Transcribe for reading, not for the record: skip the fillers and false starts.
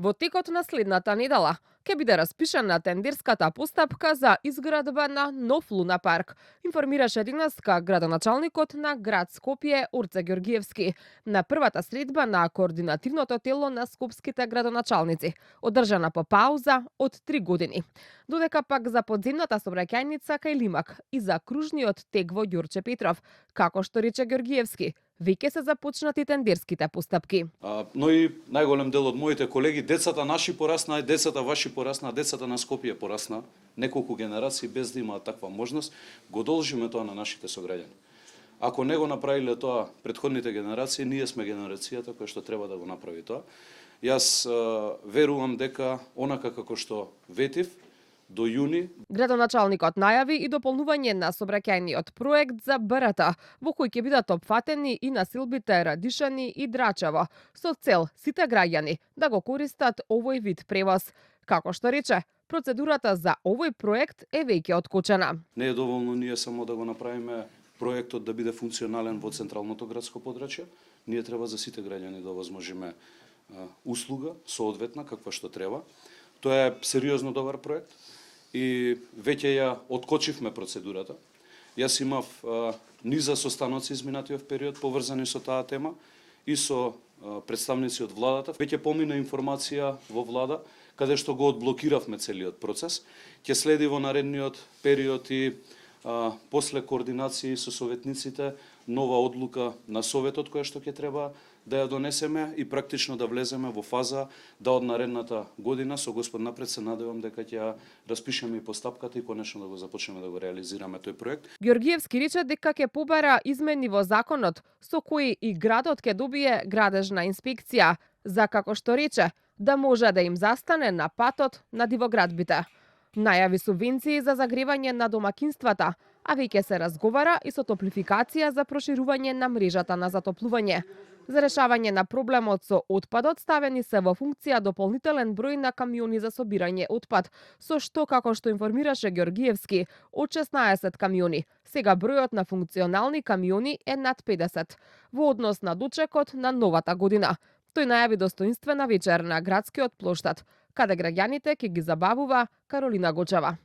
Во текот на следната недела ќе биде распишана тендерската постапка за изградба на нов луна парк, информираше денеска градоначалникот на град Скопје Орце Ѓорѓиевски на првата средба на координативното тело на скопските градоначалници, одржана по пауза од 3 години. Додека пак за подземната сообраќајница кај Лимак и за кружниот тек во Ѓурче Петров, како што рече Ѓорѓиевски, веќе се започнати тендерските постапки. Но и најголем дел од моите колеги, децата наши порасна, децата ваши порасна, децата на Скопје порасна, неколку генерации без да имаат таква можност, го должиме тоа на нашите сограѓани. Ако не го направиле тоа претходните генерации, ние сме генерацијата која што треба да го направи тоа. Јас верувам дека онака како што ветив, до јуни. Градоначалникот најави и дополнување на сообраќајниот проект за БРТ, во кој ќе бидат опфатени и населбите Радишани и Драчево, со цел сите граѓани да го користат овој вид превоз. Како што рече, процедурата за овој проект е веќе откочена. Не е доволно ние само да го направиме проектот да биде функционален во централното градско подрачје. Ние треба за сите граѓани да овозможиме услуга соодветна каква што треба. Тоа е сериозно добар проект и веќе ја откочивме процедурата. Јас имав низа состаноци изминатиот период поврзани со таа тема и со представници од владата. Веќе помина информација во влада каде што го одблокиравме целиот процес. Ќе следи во наредниот период и после координации со советниците нова одлука на советот која што ќе треба да ја донесеме и практично да влеземе во фаза да од наредната година со Господ напред се надевам дека ќе ја распишеме и постапката и конечно да го започнеме да го реализираме тој проект. Ѓорѓиевски рече дека ќе побара измени во законот со кои и градот ќе добие градежна инспекција за, како што рече, да може да им застане на патот на дивоградбите. Најави субвенции за загревање на домакинствата, а веќе се разговара и со топлификација за проширување на мрежата на затоплување. За решавање на проблемот со отпадот ставени се во функција дополнителен број на камиони за собирање отпад, со што, како што информираше Ѓорѓиевски, од 16 камиони, сега бројот на функционални камиони е над 50, во однос на дочекот на новата година. Тој најави достоинствена вечер на градскиот плоштад, каде граѓаните ќе ги забавува Каролина Гочева.